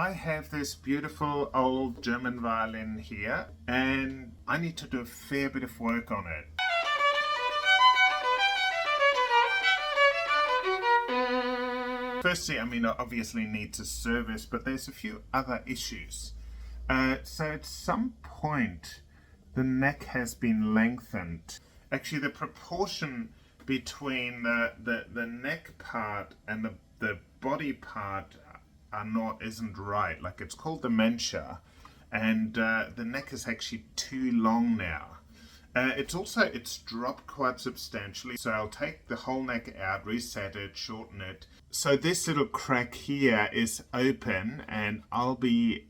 I have this beautiful old German violin here, and I need to do a fair bit of work on it. Firstly, I mean, it obviously needs a service, but there's a few other issues. So at some point, the neck has been lengthened. Actually, the proportion between the neck part and the body part isn't right. Like, it's called dementia, and the neck is actually too long now. It's dropped quite substantially, so I'll take the whole neck out, reset it, shorten it. So this little crack here is open, and I'll be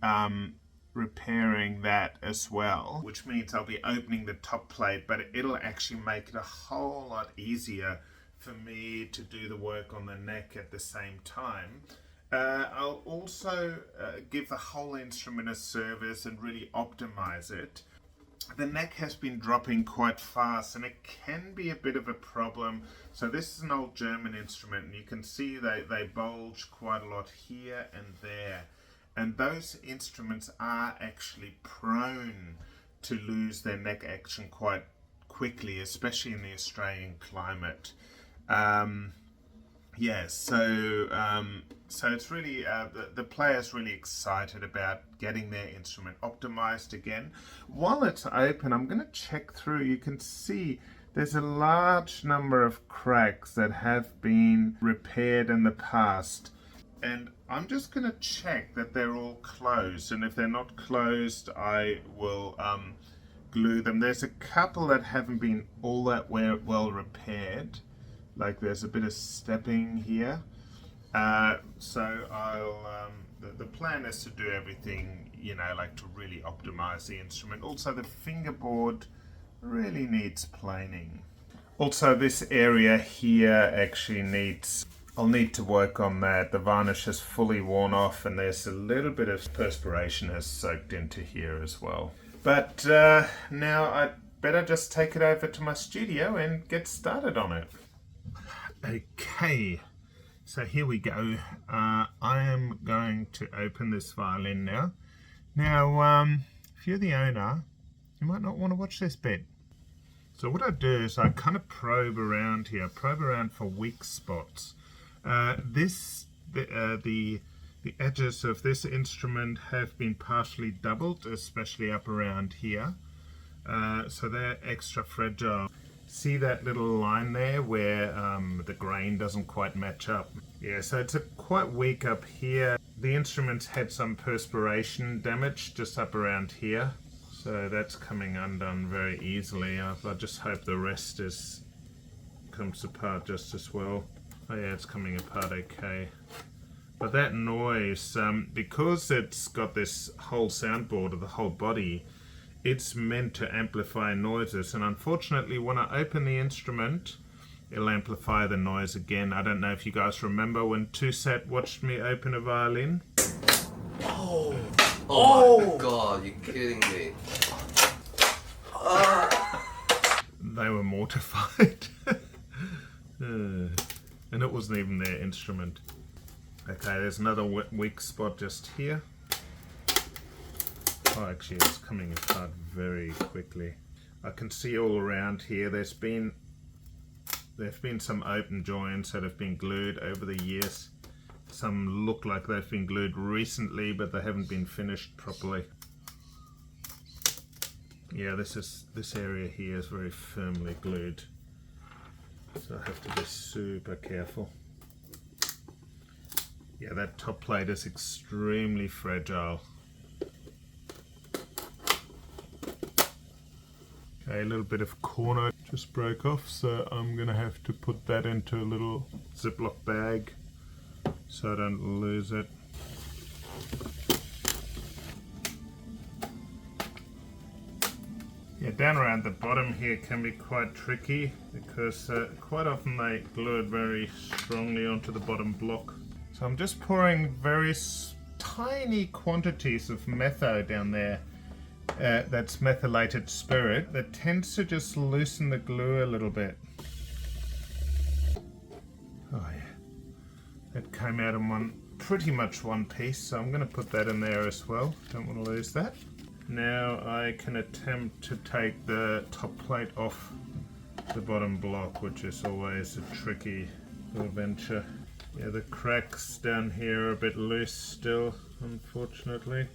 repairing that as well, which means I'll be opening the top plate, but it'll actually make it a whole lot easier for me to do the work on the neck at the same time. I'll also give the whole instrument a service and really optimize it. The neck has been dropping quite fast, and it can be a bit of a problem. So this is an old German instrument, and you can see they bulge quite a lot here and there. And those instruments are actually prone to lose their neck action quite quickly, especially in the Australian climate. So it's really, the player's really excited about getting their instrument optimized again. While it's open, I'm going to check through. You can see there's a large number of cracks that have been repaired in the past. And I'm just going to check that they're all closed. And if they're not closed, I will glue them. There's a couple that haven't been all that well repaired. Like, there's a bit of stepping here. So I'll, the plan is to do everything, like to really optimize the instrument. Also, the fingerboard really needs planing. Also, this area here actually I'll need to work on that. The varnish is fully worn off, and there's a little bit of perspiration has soaked into here as well. But now I'd better just take it over to my studio and get started on it. Okay, so here we go. I am going to open this violin now. Now, if you're the owner, you might not want to watch this bit. So what I do is I kind of probe around here, for weak spots. The edges of this instrument have been partially doubled, especially up around here. So they're extra fragile. See that little line there where the grain doesn't quite match up? Yeah, so it's quite weak up here. The instrument's had some perspiration damage just up around here. So that's coming undone very easily. I just hope the rest comes apart just as well. Oh yeah, it's coming apart okay. But that noise, because it's got this whole soundboard of the whole body, it's meant to amplify noises, and unfortunately when I open the instrument, it'll amplify the noise again. I don't know if you guys remember when Tusat watched me open a violin. Oh my god, you're kidding me. They were mortified. And it wasn't even their instrument. Okay, there's another weak spot just here. Oh, actually, it's coming apart very quickly. I can see all around here. There've been some open joints that have been glued over the years. Some look like they've been glued recently, but they haven't been finished properly. Yeah, this area here is very firmly glued, so I have to be super careful. Yeah, that top plate is extremely fragile. Okay, a little bit of corner just broke off, so I'm gonna have to put that into a little Ziploc bag so I don't lose it. Yeah, down around the bottom here can be quite tricky because quite often they glue it very strongly onto the bottom block. So I'm just pouring very tiny quantities of metho down there. That's methylated spirit that tends to just loosen the glue a little bit. Oh yeah, that came out in one pretty much one piece, so I'm going to put that in there as well. Don't want to lose that. Now I can attempt to take the top plate off the bottom block, which is always a tricky little venture. Yeah, the cracks down here are a bit loose still, unfortunately.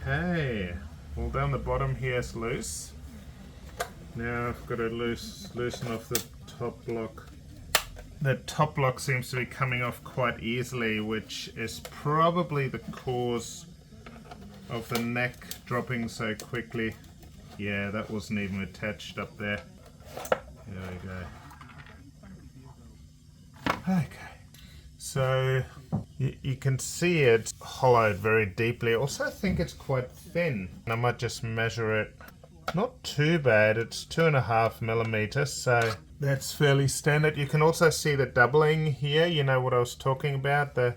Okay, well down the bottom here is loose. Now I've got to loosen off the top block. The top block seems to be coming off quite easily, which is probably the cause of the neck dropping so quickly. Yeah, that wasn't even attached up there. There we go. Okay, so you can see it's hollowed very deeply. I also think it's quite thin. I might just measure it. Not too bad, it's 2.5 millimeters, so that's fairly standard. You can also see the doubling here, you know what I was talking about, the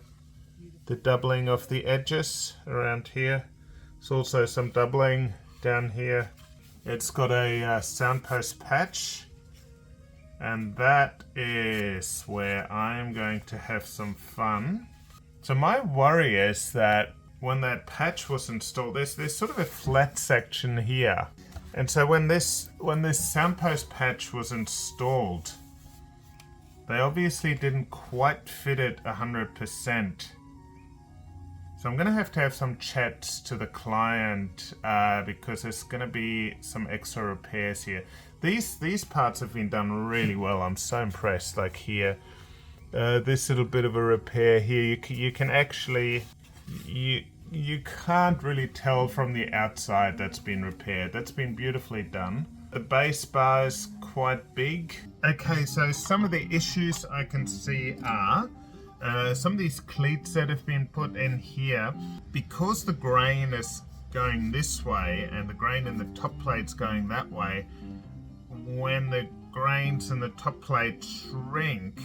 doubling of the edges around here. There's also some doubling down here. It's got a soundpost patch, and that is where I'm going to have some fun. So my worry is that when that patch was installed, there's sort of a flat section here. And so when this soundpost patch was installed, they obviously didn't quite fit it 100%. So I'm going to have some chats to the client because there's going to be some extra repairs here. These parts have been done really well. I'm so impressed. Like here, this little bit of a repair here, you can actually you can't really tell from the outside that's been repaired. That's been beautifully done. The bass bar is quite big. Okay, so some of the issues I can see are some of these cleats that have been put in here, because the grain is going this way and the grain in the top plate's going that way. When the grains in the top plate shrink,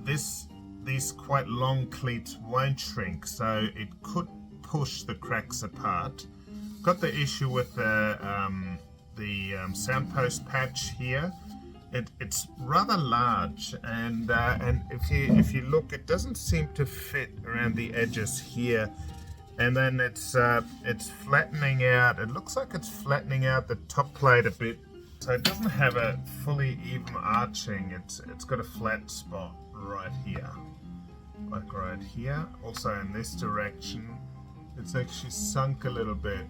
these quite long cleats won't shrink, so it could push the cracks apart. Got the issue with the soundpost patch here. It's rather large, and if you look, it doesn't seem to fit around the edges here, and then it's flattening out. It looks like it's flattening out the top plate a bit, so it doesn't have a fully even arching. It's got a flat spot right here, like right here. Also in this direction, it's actually sunk a little bit.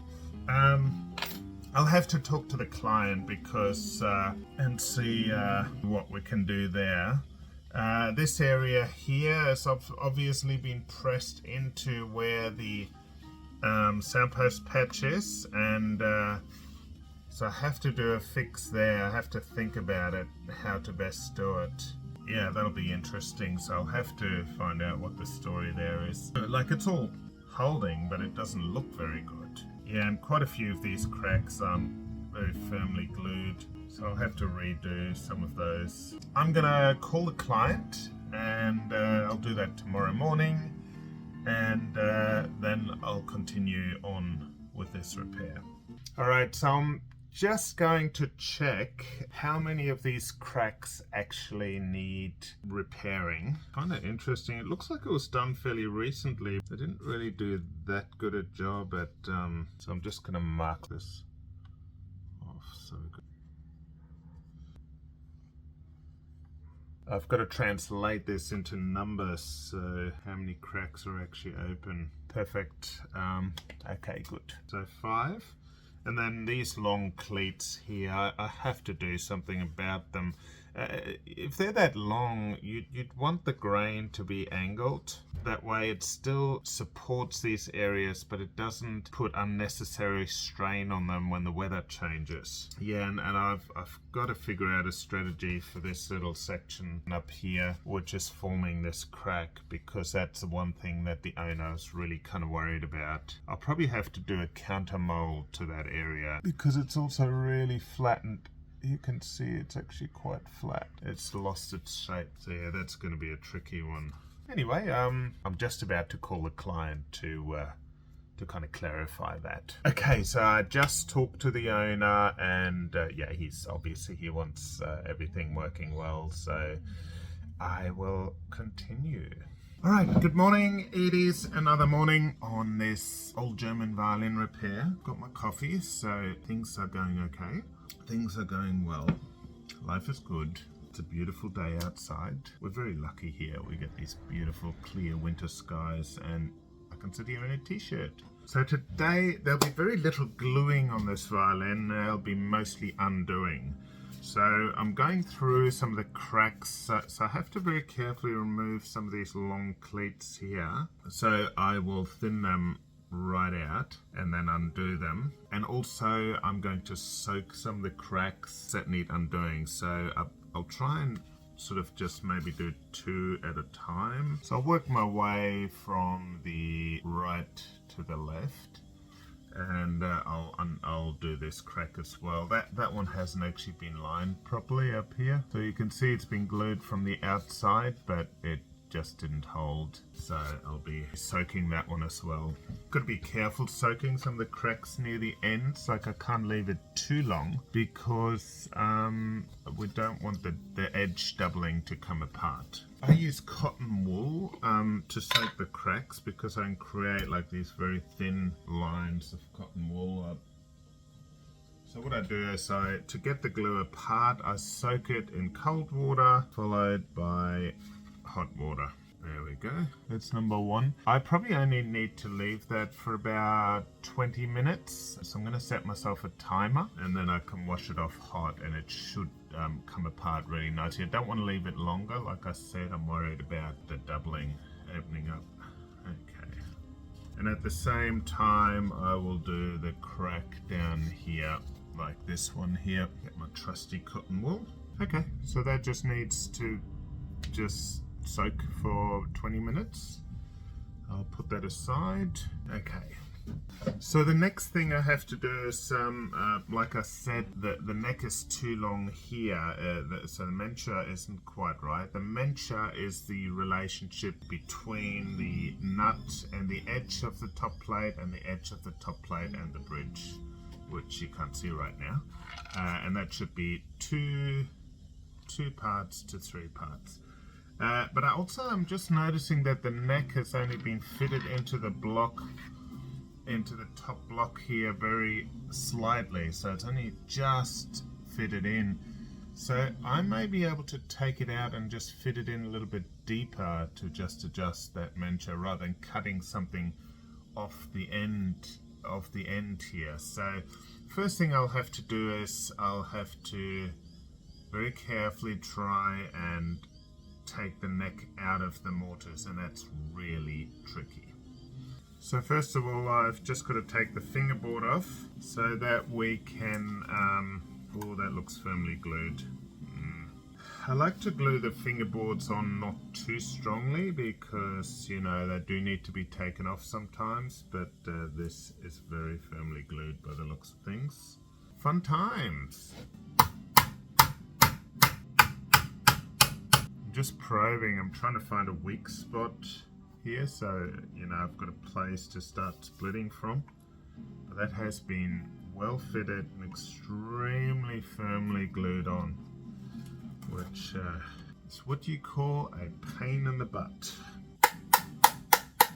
I'll have to talk to the client because and see what we can do there. This area here has obviously been pressed into where the soundpost patch is, and so I have to do a fix there. I have to think about it, how to best do it. Yeah, that'll be interesting, so I'll have to find out what the story there is. Like, it's all holding, but it doesn't look very good. Yeah, and quite a few of these cracks aren't very firmly glued, so I'll have to redo some of those. I'm gonna call the client, and I'll do that tomorrow morning, and then I'll continue on with this repair. Alright, so I'm just going to check how many of these cracks actually need repairing. Kind of interesting. It looks like it was done fairly recently. They didn't really do that good a job at, so I'm just going to mark this off. So good. I've got to translate this into numbers, so how many cracks are actually open. Perfect. Okay, good. So 5. And then these long cleats here, I have to do something about them. If they're that long, you'd want the grain to be angled. That way it still supports these areas, but it doesn't put unnecessary strain on them when the weather changes. Yeah, and I've got to figure out a strategy for this little section up here, which is forming this crack, because that's the one thing that the owner is really kind of worried about. I'll probably have to do a counter mold to that area, because it's also really flattened. You can see it's actually quite flat. It's lost its shape. So yeah, that's going to be a tricky one. Anyway, I'm just about to call the client to kind of clarify that. Okay, so I just talked to the owner, and yeah, he wants everything working well. So I will continue. Alright, good morning. It is another morning on this old German violin repair. Got my coffee, so things are going okay. Things are going well. Life is good. It's a beautiful day outside. We're very lucky here. We get these beautiful clear winter skies and I can sit here in a t-shirt. So today there'll be very little gluing on this violin. There'll be mostly undoing. So I'm going through some of the cracks, so I have to very carefully remove some of these long cleats here. So I will thin them right out and then undo them. And also I'm going to soak some of the cracks that need undoing. So I'll try and sort of just maybe do 2 at a time. So I'll work my way from the right to the left. And I'll do this crack as well. That one hasn't actually been lined properly up here. So you can see it's been glued from the outside, but it just didn't hold. So I'll be soaking that one as well. Got to be careful soaking some of the cracks near the ends. Like I can't leave it too long because we don't want the edge doubling to come apart. I use cotton wool to soak the cracks because I can create like these very thin lines of cotton wool up. So what I do is to get the glue apart, I soak it in cold water followed by hot water. There we go. That's number 1. I probably only need to leave that for about 20 minutes. So I'm going to set myself a timer and then I can wash it off hot and it should come apart really nicely. I don't want to leave it longer. Like I said, I'm worried about the doubling opening up. Okay. And at the same time, I will do the crack down here, like this one here. Get my trusty cotton wool. Okay, so that just needs to just soak for 20 minutes. I'll put that aside. Okay. So the next thing I have to do is, like I said, the neck is too long here, so the mencha isn't quite right. The mencha is the relationship between the nut and the edge of the top plate and the edge of the top plate and the bridge, which you can't see right now. And that should be 2 parts to 3 parts. But I'm just noticing that the neck has only been fitted into the block, into the top block here very slightly, so it's only just fitted in. So I may be able to take it out and just fit it in a little bit deeper to just adjust that mencha rather than cutting something off the end here. So first thing I'll have to do is I'll have to very carefully try and take the neck out of the mortise, and that's really tricky. So first of all, I've just got to take the fingerboard off so that we can, oh, that looks firmly glued. I like to glue the fingerboards on not too strongly because, you know, they do need to be taken off sometimes, but this is very firmly glued by the looks of things. Fun times! Just probing. I'm trying to find a weak spot here, so you know I've got a place to start splitting from. But that has been well fitted and extremely firmly glued on, which is what you call a pain in the butt.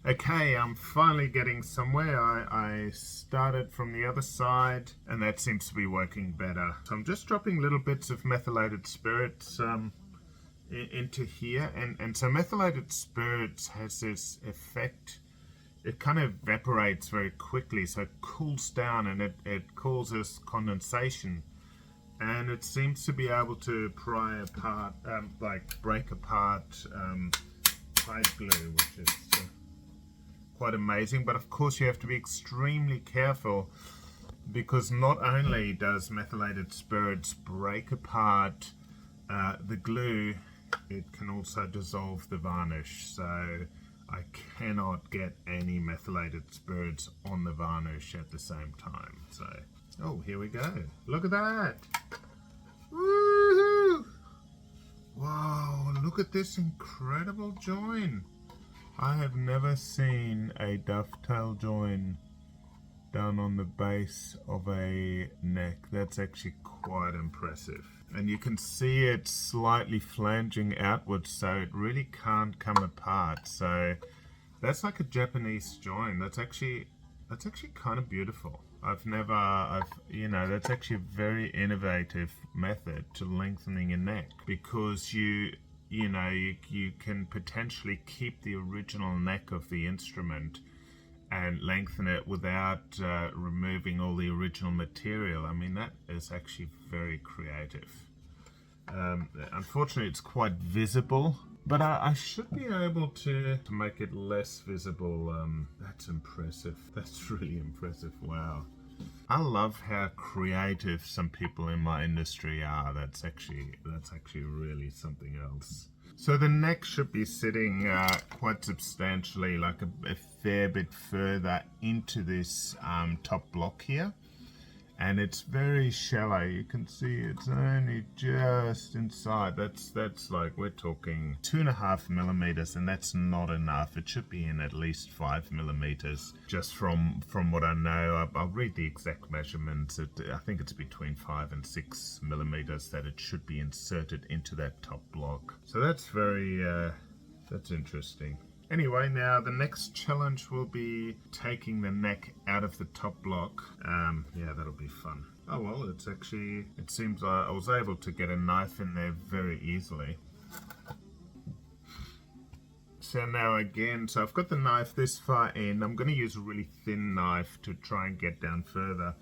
Okay, I'm finally getting somewhere. I started from the other side and that seems to be working better. So I'm just dropping little bits of methylated spirits into here, and so methylated spirits has this effect. It kind of evaporates very quickly, so it cools down and it causes condensation, and it seems to be able to pry apart, break apart pipe glue, which is quite amazing. But of course you have to be extremely careful because not only does methylated spirits break apart the glue, it can also dissolve the varnish, so I cannot get any methylated spirits on the varnish at the same time. So, oh, here we go. Look at that! Woohoo! Wow, look at this incredible join. I have never seen a dovetail join done on the base of a neck. That's actually quite impressive. And you can see it slightly flanging outwards, so it really can't come apart. So that's like a Japanese join. That's actually kind of beautiful. That's actually a very innovative method to lengthening a neck, because you can potentially keep the original neck of the instrument and lengthen it without removing all the original material. I mean, that is actually very creative. Unfortunately, it's quite visible, but I should be able to make it less visible. That's impressive. That's really impressive. Wow. I love how creative some people in my industry are. That's actually really something else. So the neck should be sitting quite substantially, like a fair bit further into this top block here. And it's very shallow. You can see it's only just inside. That's like, we're talking 2.5 millimeters, and that's not enough. It should be in at least 5 millimeters. Just from what I know, I'll read the exact measurements. I think it's between 5 and 6 millimeters that it should be inserted into that top block. So that's that's interesting. Anyway, now the next challenge will be taking the neck out of the top block. Yeah, that'll be fun. Oh well, it seems I was able to get a knife in there very easily. So now again, so I've got the knife this far in. I'm going to use a really thin knife to try and get down further.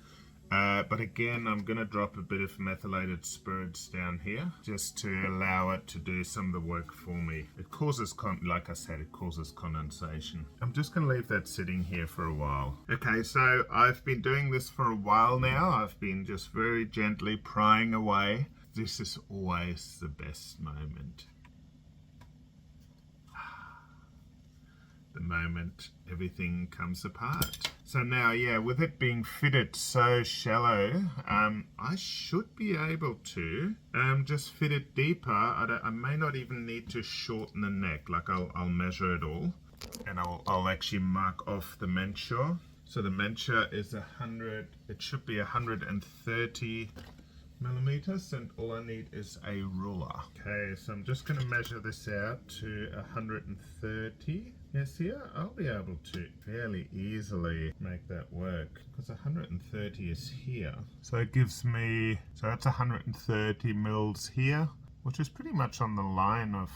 But again, I'm going to drop a bit of methylated spirits down here just to allow it to do some of the work for me. It causes, like I said, it causes condensation. I'm just going to leave that sitting here for a while. Okay, so I've been doing this for a while now. I've been just very gently prying away. This is always the best moment. The moment everything comes apart. So now, yeah, with it being fitted so shallow, I should be able to just fit it deeper. I may not even need to shorten the neck. Like I'll measure it all, and I'll actually mark off the menture. So the menture is 100. It should be 130 millimeters, and all I need is a ruler. Okay, so I'm just going to measure this out to 130. Yes, here I'll be able to fairly easily make that work, because 130 is here. So it gives me, so that's 130 mils here, which is pretty much on the line of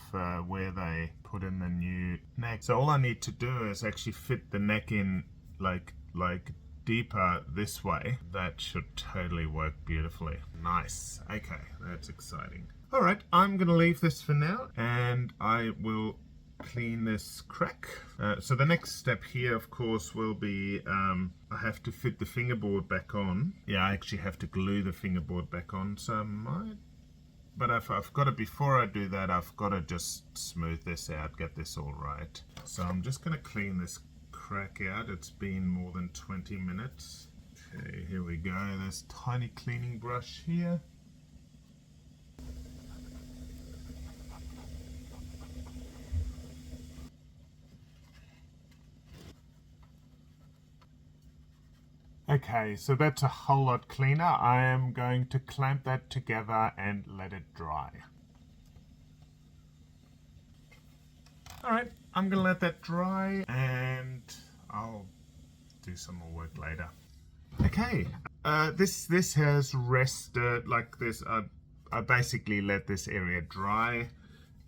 where they put in the new neck. So all I need to do is actually fit the neck in like deeper this way. That should totally work beautifully. Nice. Okay, that's exciting. All right, I'm gonna leave this for now, and I will clean this crack. So the next step here, of course, will be I have to fit the fingerboard back on. Yeah, I actually have to glue the fingerboard back on. So I might, but I've got to, before I do that, I've got to just smooth this out, get this all right. So I'm just going to clean this crack out. It's been more than 20 minutes. Okay, here we go. There's a tiny cleaning brush here. Okay, so that's a whole lot cleaner. I am going to clamp that together and let it dry. Alright, I'm going to let that dry and I'll do some more work later. Okay, this has rested like this. I basically let this area dry,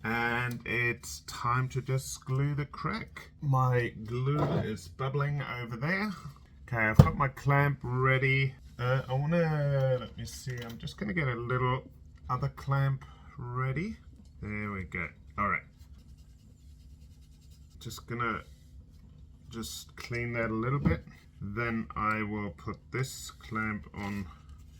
and it's time to just glue the crack. My glue is bubbling over there. Okay, I've got my clamp ready. Let me see, I'm just gonna get a little other clamp ready. There we go. All right. Just gonna clean that a little bit. Then I will put this clamp on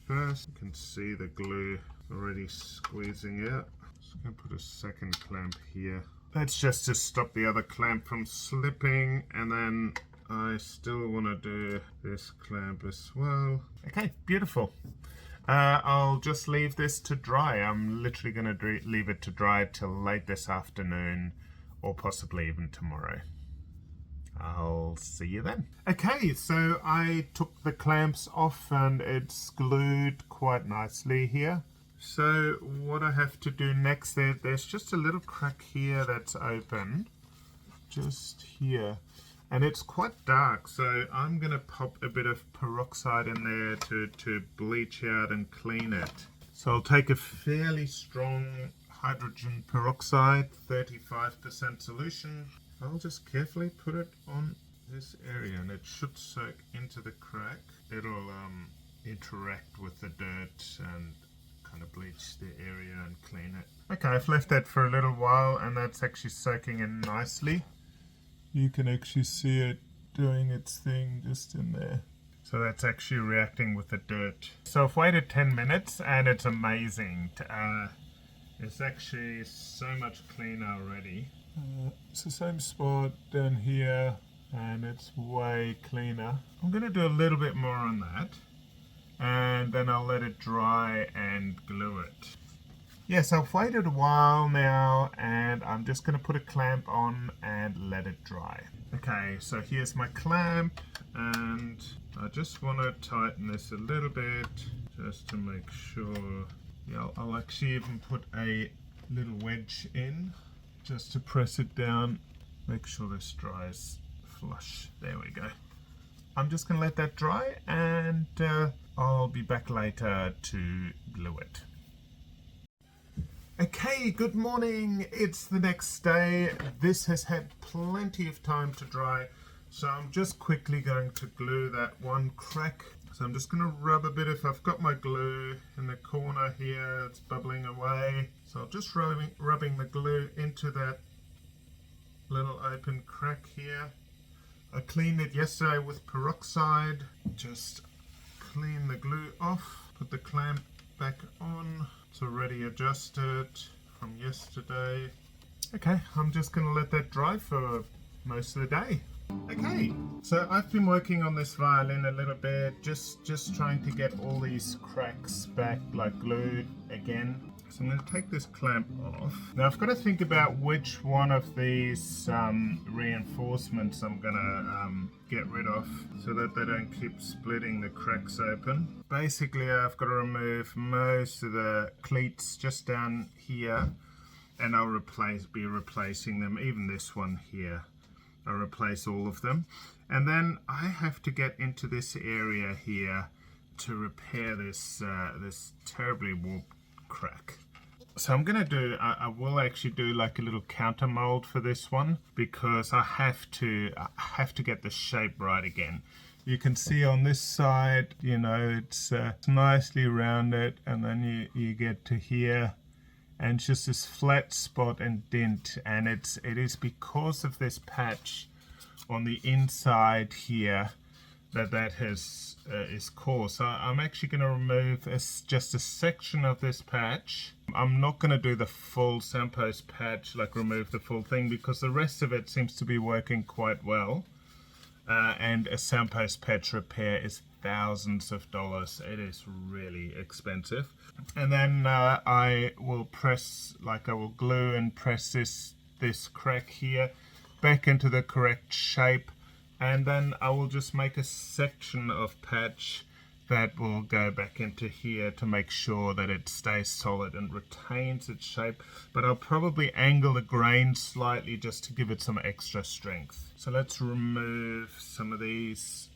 first. You can see the glue already squeezing out. Just gonna put a second clamp here. That's just to stop the other clamp from slipping, and then I still want to do this clamp as well. Okay, beautiful. I'll just leave this to dry. I'm literally going to leave it to dry till late this afternoon, or possibly even tomorrow. I'll see you then. Okay, so I took the clamps off and it's glued quite nicely here. So what I have to do next, there's just a little crack here that's open, just here, and it's quite dark, so I'm going to pop a bit of peroxide in there to bleach out and clean it. So I'll take a fairly strong hydrogen peroxide, 35% solution. I'll just carefully put it on this area and it should soak into the crack. It'll interact with the dirt and kind of bleach the area and clean it. Okay, I've left that for a little while and that's actually soaking in nicely. You can actually see it doing its thing just in there. So that's actually reacting with the dirt. So I've waited 10 minutes and it's amazing. It's actually so much cleaner already. It's the same spot down here and it's way cleaner. I'm going to do a little bit more on that and then I'll let it dry and glue it. Yes, I've waited a while now and I'm just going to put a clamp on and let it dry. Okay, so here's my clamp and I just want to tighten this a little bit just to make sure. Yeah, I'll actually even put a little wedge in just to press it down, make sure this dries flush. There we go. I'm just going to let that dry and I'll be back later to glue it. Okay, good morning. It's the next day. This has had plenty of time to dry, so I'm just quickly going to glue that one crack. So I'm just going to rub a bit I've got my glue in the corner here, it's bubbling away. So I'm just rubbing the glue into that little open crack here. I cleaned it yesterday with peroxide. Just clean the glue off, put the clamp back on. It's already adjusted from yesterday. Okay, I'm just going to let that dry for most of the day. Okay, so I've been working on this violin a little bit, just trying to get all these cracks back like glued again. So I'm going to take this clamp off. Now I've got to think about which one of these reinforcements I'm going to get rid of so that they don't keep splitting the cracks open. Basically I've got to remove most of the cleats just down here and I'll be replacing them, even this one here. I'll replace all of them. And then I have to get into this area here to repair this this terribly warped crack. So I'm gonna do, I will actually do like a little counter mold for this one because I have to get the shape right again. You can see on this side, you know, it's nicely rounded, and then you get to here and it's just this flat spot and dent, and it is because of this patch on the inside here that has is coarse. So I'm actually going to remove just a section of this patch. I'm not going to do the full soundpost patch, like remove the full thing, because the rest of it seems to be working quite well. And a soundpost patch repair is thousands of dollars. It is really expensive. And then I will glue and press this crack here back into the correct shape, and then I will just make a section of patch that will go back into here to make sure that it stays solid and retains its shape, but I'll probably angle the grain slightly just to give it some extra strength. So let's remove some of these.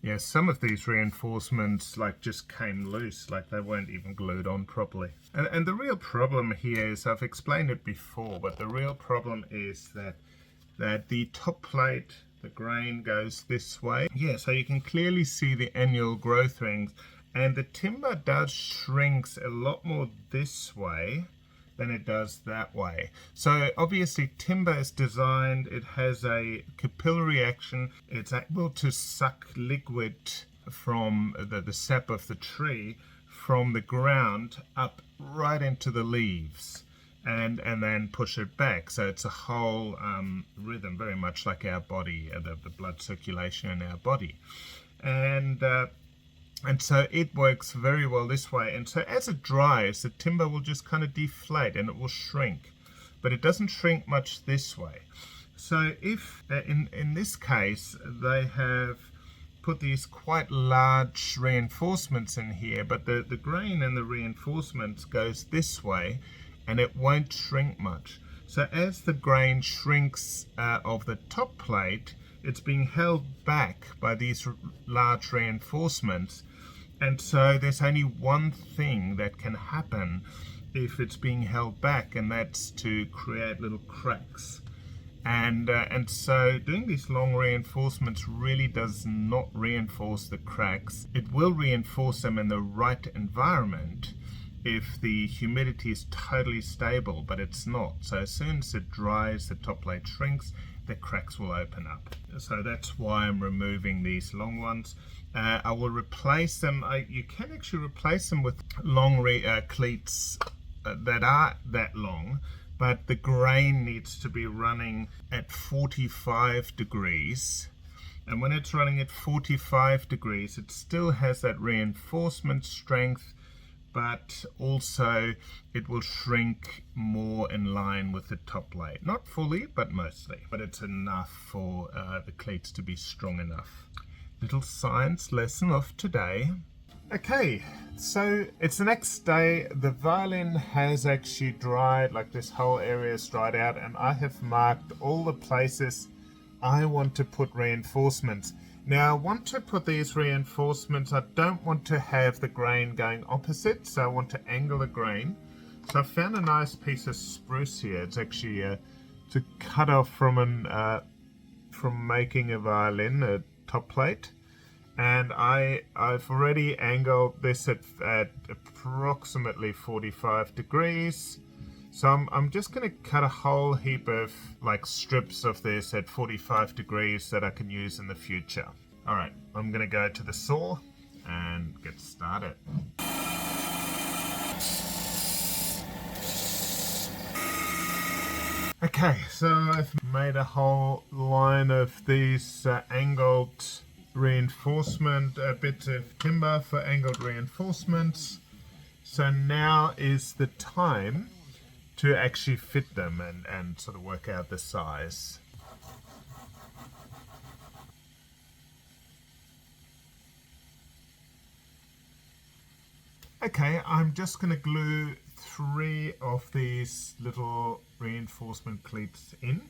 Yeah, some of these reinforcements like just came loose, like they weren't even glued on properly. And the real problem here is, I've explained it before, but the real problem is that the top plate, the grain goes this way. Yeah, so you can clearly see the annual growth rings, and the timber does shrinks a lot more this way than it does that way. So obviously timber is designed, it has a capillary action, it's able to suck liquid from the sap of the tree from the ground up right into the leaves and then push it back. So it's a whole rhythm, very much like our body, the blood circulation in our body. And so it works very well this way. And so as it dries, the timber will just kind of deflate and it will shrink. But it doesn't shrink much this way. So if, in this case, they have put these quite large reinforcements in here, but the grain and the reinforcements goes this way and it won't shrink much. So as the grain shrinks of the top plate, it's being held back by these large reinforcements. And so there's only one thing that can happen if it's being held back, and that's to create little cracks. And so doing these long reinforcements really does not reinforce the cracks. It will reinforce them in the right environment if the humidity is totally stable, but it's not. So as soon as it dries, the top plate shrinks, the cracks will open up. So that's why I'm removing these long ones. I will replace them. You can actually replace them with long cleats that are that long, but the grain needs to be running at 45 degrees. And when it's running at 45 degrees, it still has that reinforcement strength, but also it will shrink more in line with the top plate. Not fully, but mostly. But it's enough for the cleats to be strong enough. Little science lesson of today. Okay, so it's the next day. The violin has actually dried, like this whole area is dried out, and I have marked all the places I want to put reinforcements. Now I want to put these reinforcements, I don't want to have the grain going opposite, so I want to angle the grain. So I found a nice piece of spruce here. It's actually to cut off from making a violin, a top plate. And I've already angled this at approximately 45 degrees. So I'm just going to cut a whole heap of like strips of this at 45 degrees that I can use in the future. Alright, I'm going to go to the saw and get started. Okay, so I've made a whole line of these angled reinforcement, bits of timber for angled reinforcements. So now is the time to actually fit them and sort of work out the size. Okay, I'm just going to glue 3 of these little reinforcement cleats in.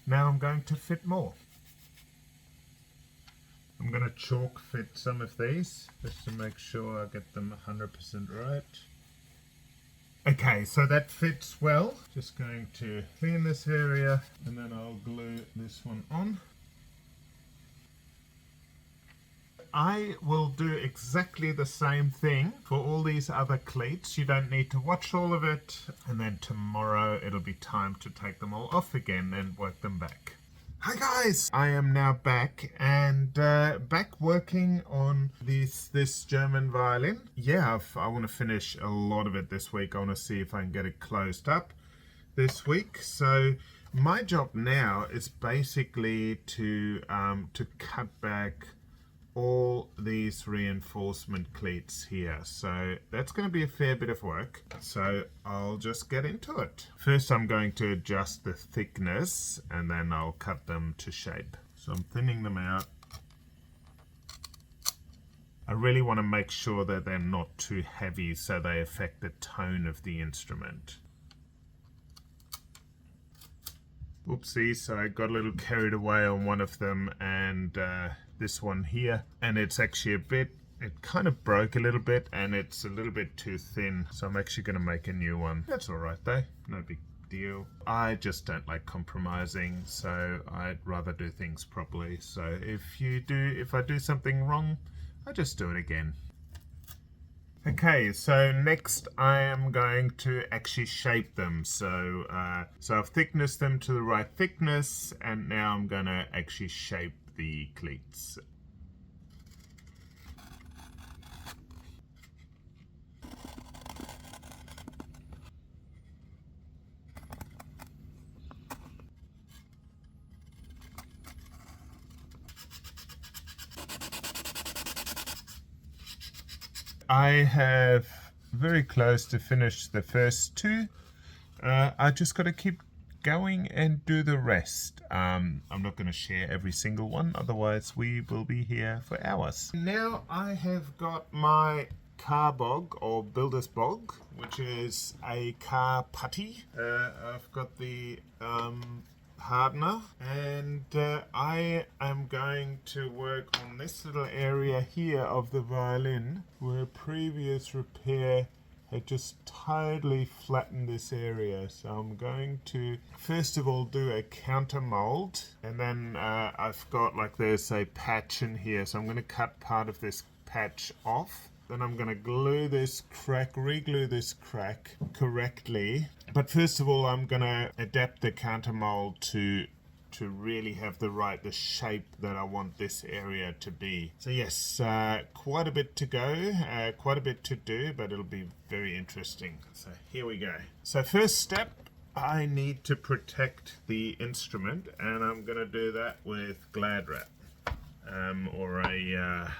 Now I'm going to fit more. I'm going to chalk fit some of these just to make sure I get them 100% right. Okay, so that fits well. Just going to clean this area and then I'll glue this one on. I will do exactly the same thing for all these other cleats. You don't need to watch all of it, and then tomorrow it'll be time to take them all off again and work them back. Hi guys! I am now back and back working on this German violin. Yeah, I want to finish a lot of it this week. I want to see if I can get it closed up this week. So my job now is basically to cut back all these reinforcement cleats here. So that's going to be a fair bit of work. So I'll just get into it. First I'm going to adjust the thickness and then I'll cut them to shape. So I'm thinning them out. I really want to make sure that they're not too heavy so they affect the tone of the instrument. Oopsie, so I got a little carried away on one of them and this one here, and it's actually it kind of broke a little bit and it's a little bit too thin, so I'm actually going to make a new one. That's alright though, no big deal. I just don't like compromising, so I'd rather do things properly. So if I do something wrong, I just do it again. Okay, so next I am going to actually shape them. So I've thicknessed them to the right thickness, and now I'm going to actually shape the cleats. I have very close to finish the first 2. I just got to keep going and do the rest. I'm not going to share every single one, otherwise we will be here for hours. Now I have got my car bog or builder's bog, which is a car putty. I've got the hardener, and I am going to work on this little area here of the violin where previous repair had just totally flattened this area. So I'm going to first of all do a counter mold, and then I've got, like, there's a patch in here, so I'm going to cut part of this patch off. Then I'm going to glue this crack, re-glue this crack correctly. But first of all, I'm going to adapt the counter mold to really have the shape that I want this area to be. So yes, quite a bit to go, quite a bit to do, but it'll be very interesting. So here we go. So first step, I need to protect the instrument, and I'm going to do that with Glad Wrap, or a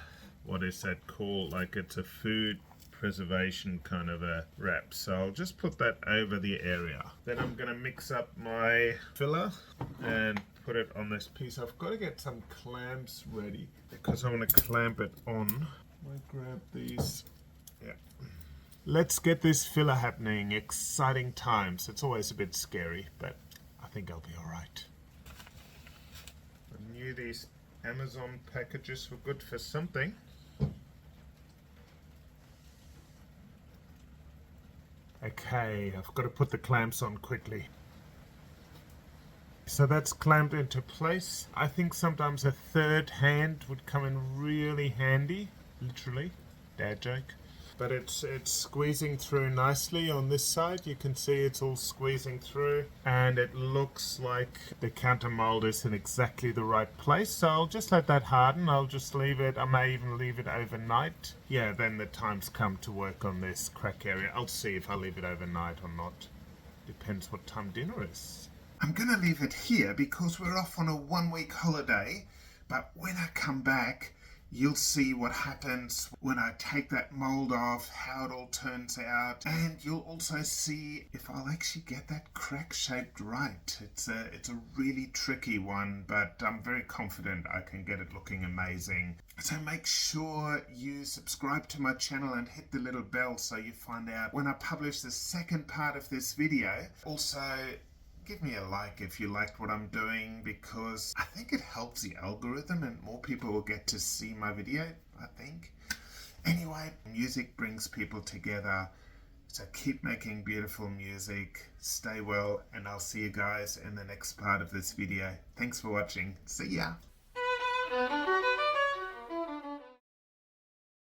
what is that called? Like, it's a food preservation kind of a wrap. So I'll just put that over the area. Then I'm going to mix up my filler and put it on this piece. I've got to get some clamps ready because I want to clamp it on. I grab these. Yeah. Let's get this filler happening. Exciting times. It's always a bit scary, but I think I'll be alright. I knew these Amazon packages were good for something. Okay, I've got to put the clamps on quickly. So that's clamped into place. I think sometimes a third hand would come in really handy, literally, dad joke. But it's squeezing through nicely on this side. You can see it's all squeezing through, and it looks like the counter mold is in exactly the right place. So I'll just let that harden. I'll just leave it. I may even leave it overnight. Yeah, then the time's come to work on this crack area. I'll see if I leave it overnight or not. Depends what time dinner is. I'm gonna leave it here because we're off on a 1-week holiday, but when I come back, you'll see what happens when I take that mold off, how it all turns out, and you'll also see if I'll actually get that crack shaped right. It's a really tricky one, but I'm very confident I can get it looking amazing. So make sure you subscribe to my channel and hit the little bell so you find out when I publish the second part of this video. Also, give me a like if you liked what I'm doing, because I think it helps the algorithm and more people will get to see my video, I think. Anyway, music brings people together, so keep making beautiful music, stay well, and I'll see you guys in the next part of this video. Thanks for watching. See ya!